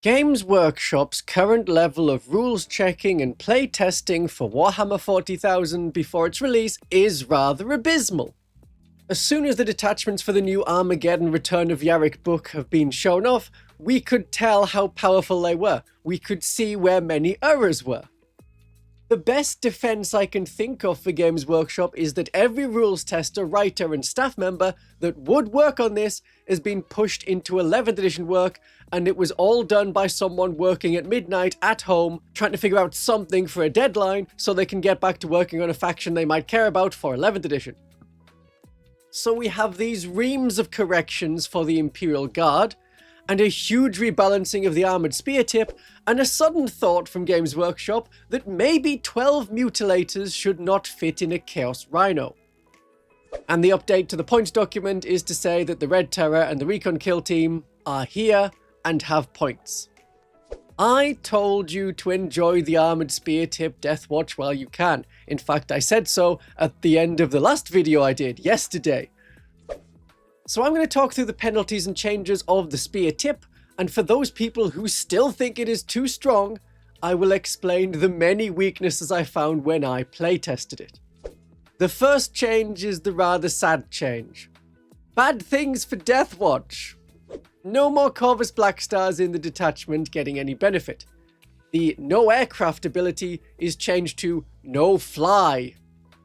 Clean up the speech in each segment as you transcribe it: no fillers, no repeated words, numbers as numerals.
Games Workshop's current level of rules checking and play testing for Warhammer 40,000 before its release is rather abysmal. As soon as the detachments for the new Armageddon Return of Yarick book have been shown off, we could tell how powerful they were. We could see where many errors were. The best defense I can think of for Games Workshop is that every rules tester, writer, and staff member that would work on this has been pushed into 11th edition work, and it was all done by someone working at midnight at home, trying to figure out something for a deadline so they can get back to working on a faction they might care about for 11th edition. So we have these reams of corrections for the Imperial Guard, and a huge rebalancing of the Armoured Speartip, and a sudden thought from Games Workshop that maybe 12 mutilators should not fit in a Chaos Rhino. And the update to the points document is to say that the Red Terror and the Recon Kill team are here and have points. I told you to enjoy the Armoured Speartip Deathwatch while you can. In fact, I said so at the end of the last video I did yesterday. So I'm going to talk through the penalties and changes of the spear tip, and for those people who still think it is too strong, I will explain the many weaknesses I found when I playtested it. The first change is the rather sad change. Bad things for Deathwatch. No more Corvus Blackstars in the detachment getting any benefit. The no aircraft ability is changed to no fly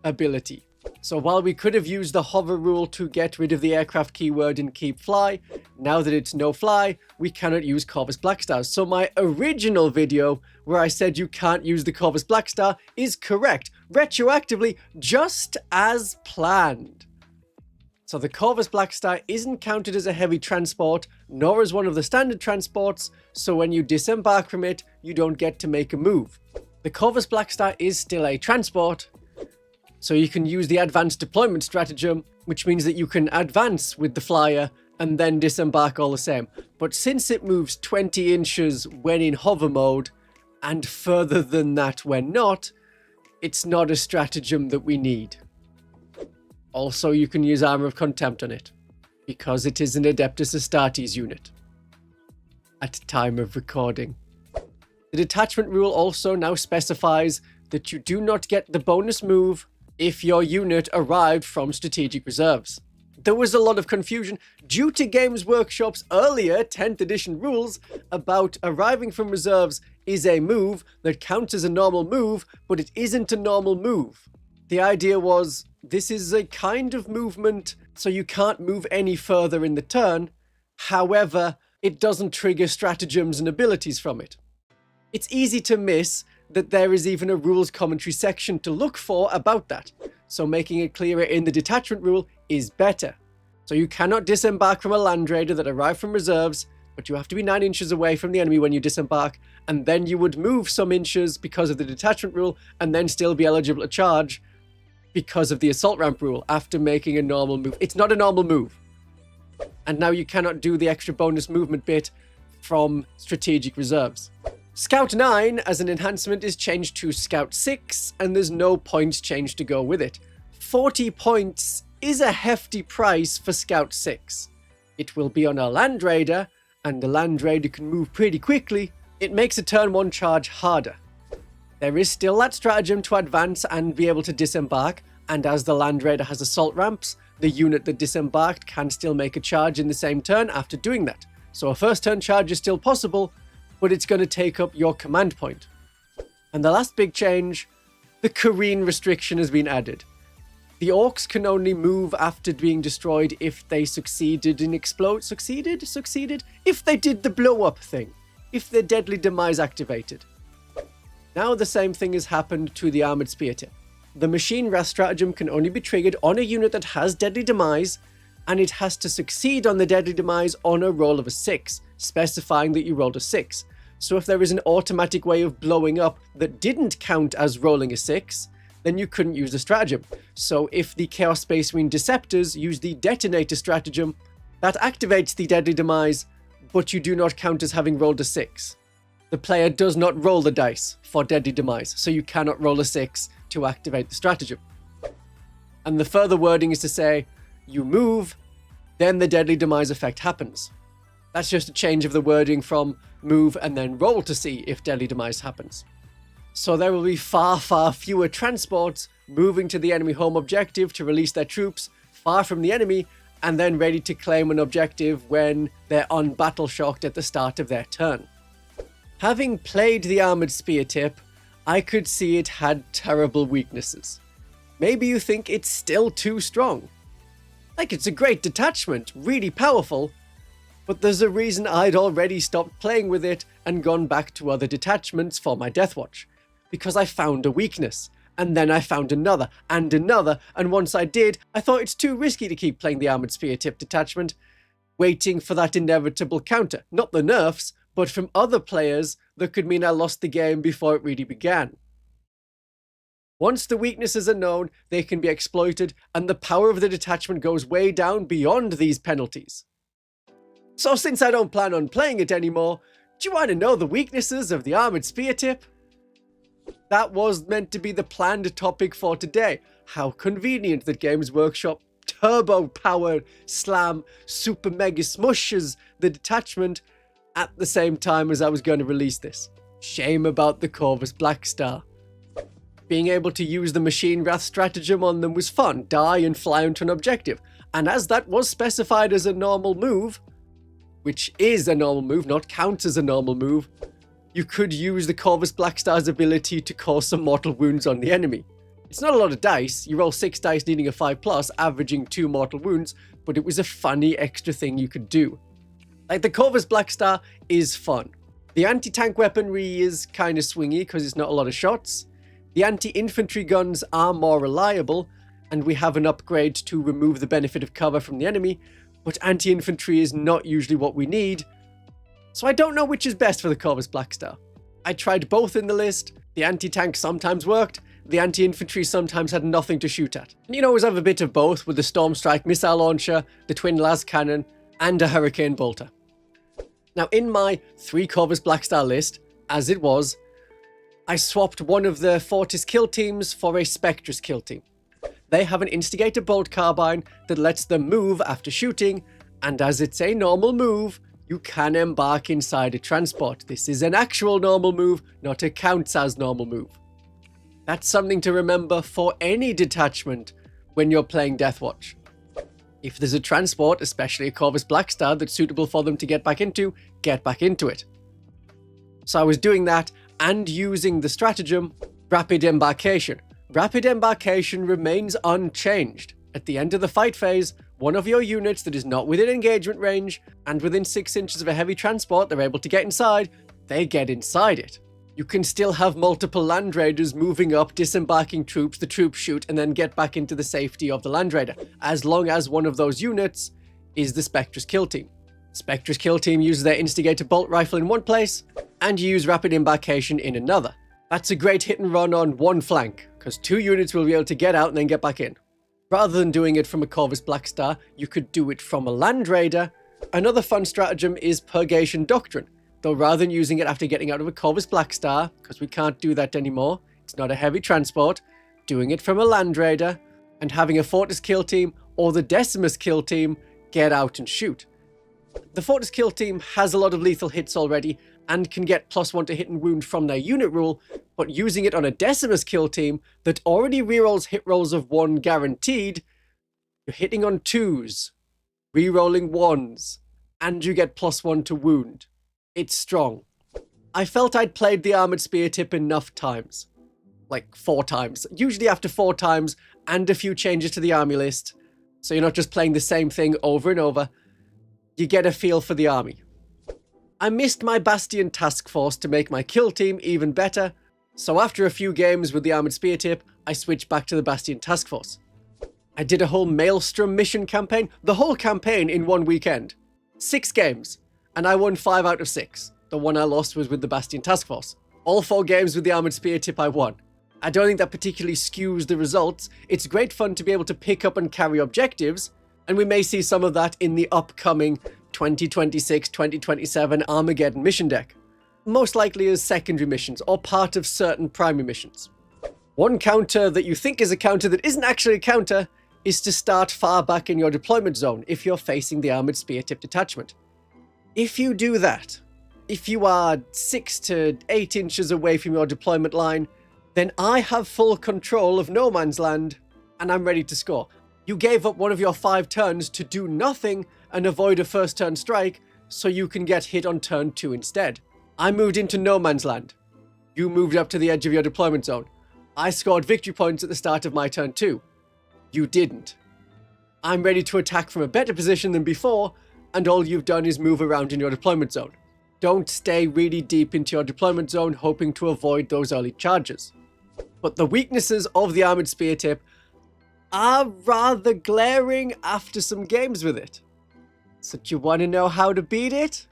ability. So while we could have used the hover rule to get rid of the aircraft keyword and keep fly, now that it's no fly, we cannot use Corvus Blackstars. So my original video where I said you can't use the Corvus Blackstar is correct, retroactively, just as planned. So the Corvus Blackstar isn't counted as a heavy transport, nor as one of the standard transports, so when you disembark from it, you don't get to make a move. The Corvus Blackstar is still a transport, so you can use the advanced deployment stratagem, which means that you can advance with the flyer and then disembark all the same. But since it moves 20 inches when in hover mode, and further than that when not, it's not a stratagem that we need. Also, you can use Armor of Contempt on it, because it is an Adeptus Astartes unit at time of recording. The detachment rule also now specifies that you do not get the bonus move if your unit arrived from strategic reserves. There was a lot of confusion due to Games Workshop's earlier 10th edition rules about arriving from reserves is a move that counts as a normal move, but it isn't a normal move. The idea was, this is a kind of movement, so you can't move any further in the turn. However, it doesn't trigger stratagems and abilities from it. It's easy to miss that there is even a rules commentary section to look for about that, so making it clearer in the detachment rule is better. So you cannot disembark from a land raider that arrived from reserves, but you have to be 9 inches away from the enemy when you disembark, and then you would move some inches because of the detachment rule, and then still be eligible to charge because of the assault ramp rule after making a normal move. It's not a normal move. And now you cannot do the extra bonus movement bit from strategic reserves. Scout 9 as an enhancement is changed to Scout 6, and there's no points change to go with it. 40 points is a hefty price for Scout 6. It will be on a Land Raider, and the Land Raider can move pretty quickly. It makes a turn 1 charge harder. There is still that stratagem to advance and be able to disembark, and as the Land Raider has assault ramps, the unit that disembarked can still make a charge in the same turn after doing that. So a first turn charge is still possible, but it's going to take up your command point. And the last big change, the careen restriction has been added. The orcs can only move after being destroyed if they succeeded in Succeeded? If they did the blow up thing. If their deadly demise activated. Now the same thing has happened to the Armoured Speartip. The machine wrath stratagem can only be triggered on a unit that has deadly demise, and it has to succeed on the deadly demise on a roll of a 6, specifying that you rolled a 6. So if there is an automatic way of blowing up that didn't count as rolling a 6, then you couldn't use the stratagem. So if the Chaos Space Marine Deceptors use the Detonator stratagem, that activates the deadly demise, but you do not count as having rolled a 6. The player does not roll the dice for deadly demise, so you cannot roll a 6 to activate the stratagem. And the further wording is to say, you move, then the deadly demise effect happens. That's just a change of the wording from move, and then roll to see if deadly demise happens. So there will be far fewer transports moving to the enemy home objective to release their troops far from the enemy, and then ready to claim an objective when they're unbattle shocked at the start of their turn. Having played the Armoured Speartip, I could see it had terrible weaknesses. Maybe you think it's still too strong. Like, it's a great detachment, really powerful, but there's a reason I'd already stopped playing with it and gone back to other detachments for my Deathwatch. Because I found a weakness, and then I found another, and once I did, I thought it's too risky to keep playing the Armoured Speartip detachment, waiting for that inevitable counter. Not the nerfs, but from other players that could mean I lost the game before it really began. Once the weaknesses are known, they can be exploited, and the power of the detachment goes way down beyond these penalties. So since I don't plan on playing it anymore, do you want to know the weaknesses of the Armoured Speartip? That was meant to be the planned topic for today. How convenient that Games Workshop turbo-powered slam super mega smushes the detachment at the same time as I was going to release this. Shame about the Corvus Blackstar. Being able to use the Machine Wrath stratagem on them was fun, die and fly onto an objective, and as that was specified as a normal move, which is a normal move, not counts as a normal move, you could use the Corvus Blackstar's ability to cause some mortal wounds on the enemy. It's not a lot of dice, you roll 6 dice needing a 5+, averaging 2 mortal wounds, but it was a funny extra thing you could do. Like, the Corvus Blackstar is fun. The anti-tank weaponry is kind of swingy because it's not a lot of shots. The anti-infantry guns are more reliable, and we have an upgrade to remove the benefit of cover from the enemy, but anti-infantry is not usually what we need, so I don't know which is best for the Corvus Blackstar. I tried both in the list. The anti-tank sometimes worked, the anti-infantry sometimes had nothing to shoot at. And you can always have a bit of both with the Storm Strike missile launcher, the twin las cannon, and a Hurricane bolter. Now, in my 3 Corvus Blackstar list, as it was, I swapped one of the Fortis kill teams for a Spectrus kill team. They have an Instigator bolt carbine that lets them move after shooting, and as it's a normal move, you can embark inside a transport. This is an actual normal move, not a counts as normal move. That's something to remember for any detachment when you're playing Deathwatch. If there's a transport, especially a Corvus Blackstar, that's suitable for them to get back into it. So I was doing that and using the stratagem Rapid Embarkation. Rapid Embarkation remains unchanged. At the end of the fight phase, one of your units that is not within engagement range and within 6 inches of a heavy transport they're able to get inside, they get inside it. You can still have multiple Land Raiders moving up, disembarking troops, the troops shoot, and then get back into the safety of the Land Raider, as long as one of those units is the Spectrus kill team. Spectrus kill team uses their Instigator bolt rifle in one place, and you use Rapid Embarkation in another. That's a great hit and run on one flank, because 2 units will be able to get out and then get back in. Rather than doing it from a Corvus Blackstar, you could do it from a Land Raider. Another fun stratagem is Purgation Doctrine, though rather than using it after getting out of a Corvus Blackstar, because we can't do that anymore, it's not a heavy transport, doing it from a Land Raider, and having a Fortis kill team or the Decimus kill team get out and shoot. The Fortis kill team has a lot of lethal hits already, and can get +1 to hit and wound from their unit rule, but using it on a Decimus kill team that already rerolls hit rolls of 1 guaranteed, you're hitting on 2s, rerolling 1s, and you get +1 to wound. It's strong. I felt I'd played the Armoured Speartip enough times. Like 4 times. Usually after 4 times, and a few changes to the army list, so you're not just playing the same thing over and over, you get a feel for the army. I missed my Bastion task force to make my kill team even better, so after a few games with the Armoured Speartip, I switched back to the Bastion task force. I did a whole Maelstrom mission campaign, the whole campaign in 1 weekend. 6 games, and I won 5 out of 6. The one I lost was with the Bastion task force. All 4 games with the Armoured Speartip I won. I don't think that particularly skews the results. It's great fun to be able to pick up and carry objectives, and we may see some of that in the upcoming 2026-2027 Armageddon mission deck. Most likely as secondary missions or part of certain primary missions. One counter that you think is a counter that isn't actually a counter is to start far back in your deployment zone if you're facing the Armoured Speartip detachment. If you do that, if you are 6 to 8 inches away from your deployment line, then I have full control of no man's land, and I'm ready to score. You gave up one of your 5 turns to do nothing and avoid a first turn strike, so you can get hit on turn 2 instead. I moved into no man's land. You moved up to the edge of your deployment zone. I scored victory points at the start of my turn 2. You didn't. I'm ready to attack from a better position than before, and all you've done is move around in your deployment zone. Don't stay really deep into your deployment zone hoping to avoid those early charges. But the weaknesses of the Armoured Speartip are rather glaring after some games with it. So do you want to know how to beat it?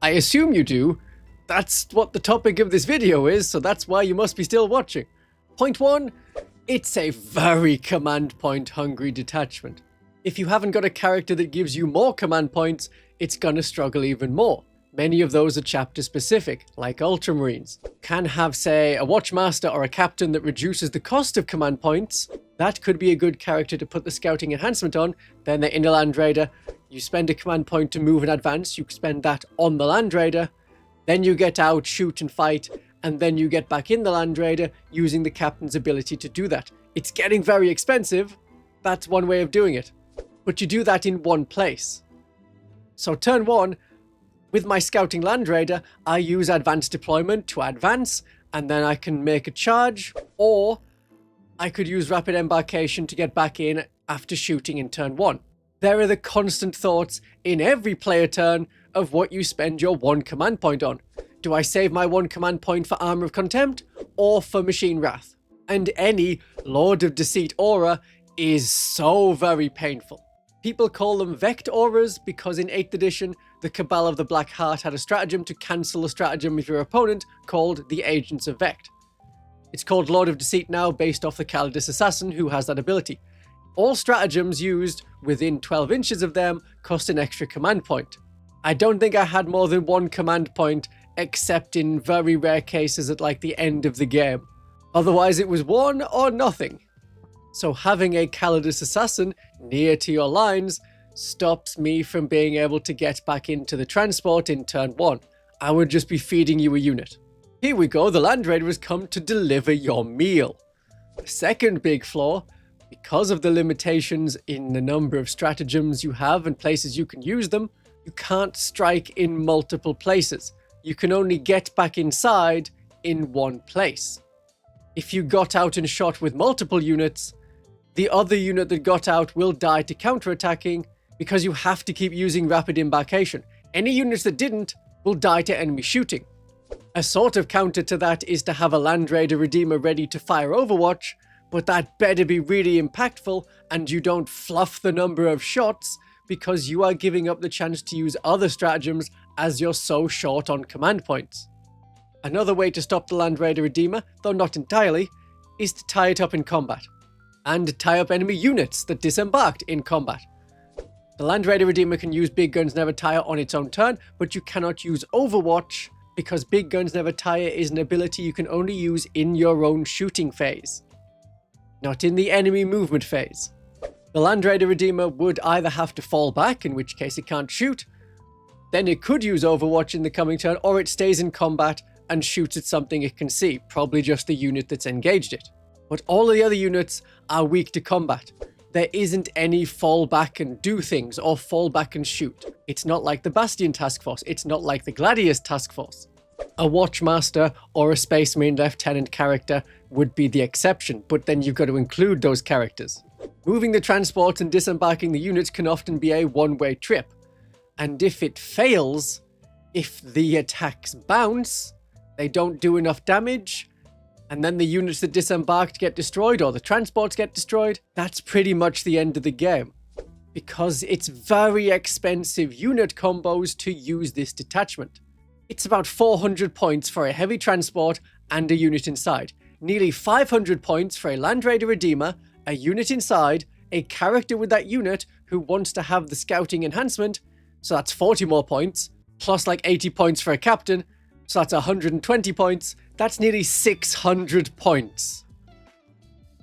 I assume you do. That's what the topic of this video is, so that's why you must be still watching. Point 1. It's a very command point hungry detachment. If you haven't got a character that gives you more command points, it's gonna struggle even more. Many of those are chapter specific, like Ultramarines. Can have, say, a Watchmaster or a Captain that reduces the cost of command points. That could be a good character to put the Scouting enhancement on. Then they're in a Land Raider. You spend a command point to move and advance. You spend that on the Land Raider. Then you get out, shoot and fight. And then you get back in the Land Raider using the Captain's ability to do that. It's getting very expensive. That's one way of doing it. But you do that in one place. So turn 1, with my Scouting Land Raider, I use Advanced Deployment to advance, and then I can make a charge, or I could use Rapid Embarkation to get back in after shooting in turn 1. There are the constant thoughts in every player turn of what you spend your 1 command point on. Do I save my 1 command point for Armor of Contempt, or for Machine Wrath? And any Lord of Deceit aura is so very painful. People call them Vect auras because in 8th edition, the Cabal of the Black Heart had a stratagem to cancel a stratagem of your opponent called the Agents of Vect. It's called Lord of Deceit now based off the Calidus Assassin who has that ability. All stratagems used within 12 inches of them cost an extra command point. I don't think I had more than 1 command point except in very rare cases at like the end of the game. Otherwise it was 1 or nothing. So having a Calidus Assassin near to your lines stops me from being able to get back into the transport in turn 1. I would just be feeding you a unit. Here we go, the Land Raider has come to deliver your meal. The second big flaw, because of the limitations in the number of stratagems you have and places you can use them, you can't strike in multiple places. You can only get back inside in one place. If you got out and shot with multiple units, the other unit that got out will die to counterattacking because you have to keep using Rapid Embarkation. Any units that didn't will die to enemy shooting. A sort of counter to that is to have a Land Raider Redeemer ready to fire Overwatch, but that better be really impactful and you don't fluff the number of shots because you are giving up the chance to use other stratagems as you're so short on command points. Another way to stop the Land Raider Redeemer, though not entirely, is to tie it up in combat. And tie up enemy units that disembarked in combat. The Land Raider Redeemer can use Big Guns Never Tire on its own turn, but you cannot use Overwatch because Big Guns Never Tire is an ability you can only use in your own shooting phase, not in the enemy movement phase. The Land Raider Redeemer would either have to fall back, in which case it can't shoot, then it could use Overwatch in the coming turn, or it stays in combat and shoots at something it can see, probably just the unit that's engaged it. But all of the other units are weak to combat. There isn't any fall back and do things or fall back and shoot. It's not like the Bastion Task Force. It's not like the Gladius Task Force. A Watchmaster or a Space Marine Lieutenant character would be the exception, but then you've got to include those characters. Moving the transports and disembarking the units can often be a one-way trip. And if it fails, if the attacks bounce, they don't do enough damage, and then the units that disembarked get destroyed or the transports get destroyed, that's pretty much the end of the game. Because it's very expensive unit combos to use this detachment. It's about 400 points for a heavy transport and a unit inside. Nearly 500 points for a Land Raider Redeemer, a unit inside, a character with that unit who wants to have the Scouting enhancement, so that's 40 more points, plus like 80 points for a captain, so that's 120 points. That's nearly 600 points.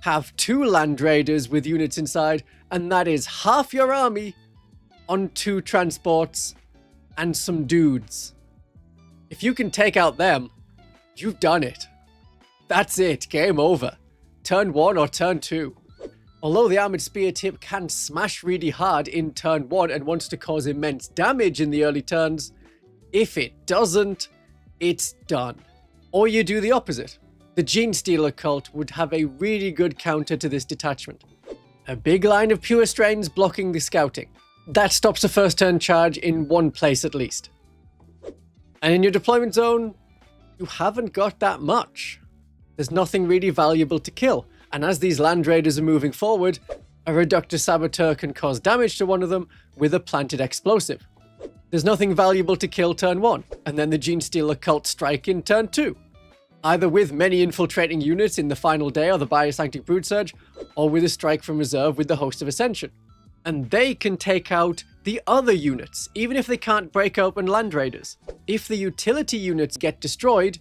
Have 2 Land Raiders with units inside, and that is half your army on 2 transports and some dudes. If you can take out them, you've done it. That's it, game over. Turn 1 or turn 2. Although the Armoured Speartip can smash really hard in turn 1 and wants to cause immense damage in the early turns, if it doesn't, it's done. Or you do the opposite. The Genestealer cult would have a really good counter to this detachment. A big line of pure strains blocking the scouting. That stops a first turn charge in one place at least. And in your deployment zone, you haven't got that much. There's nothing really valuable to kill, and as these land raiders are moving forward, a Reductor Saboteur can cause damage to one of them with a planted explosive. There's nothing valuable to kill turn 1, and then the Genestealer cult strike in turn 2. Either with many infiltrating units in the final day or the Biosanctic Broodsurge, or with a strike from reserve with the Host of Ascension. And they can take out the other units, even if they can't break open land raiders. If the utility units get destroyed,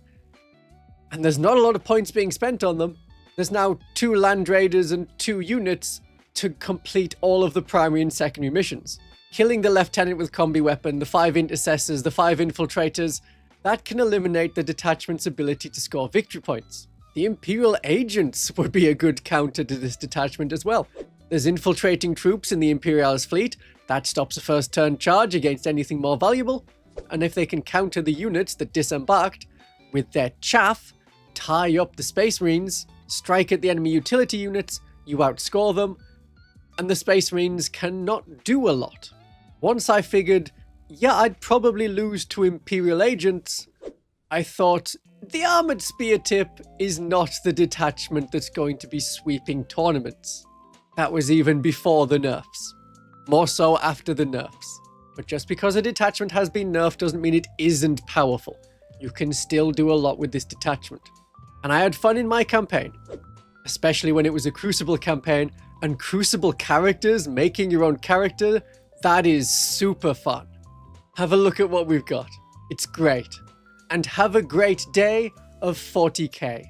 and there's not a lot of points being spent on them, there's now 2 land raiders and 2 units to complete all of the primary and secondary missions. Killing the Lieutenant with combi weapon, the 5 intercessors, the 5 infiltrators, that can eliminate the detachment's ability to score victory points. The Imperial Agents would be a good counter to this detachment as well. There's infiltrating troops in the Imperialis fleet, that stops a first turn charge against anything more valuable, and if they can counter the units that disembarked with their chaff, tie up the Space Marines, strike at the enemy utility units, you outscore them, and the Space Marines cannot do a lot. Once I figured, yeah, I'd probably lose to Imperial Agents, I thought, the Armoured Speartip is not the detachment that's going to be sweeping tournaments. That was even before the nerfs. More so after the nerfs. But just because a detachment has been nerfed doesn't mean it isn't powerful. You can still do a lot with this detachment. And I had fun in my campaign. Especially when it was a Crucible campaign, and Crucible characters, making your own character, that is super fun. Have a look at what we've got. It's great. And have a great day of 40k.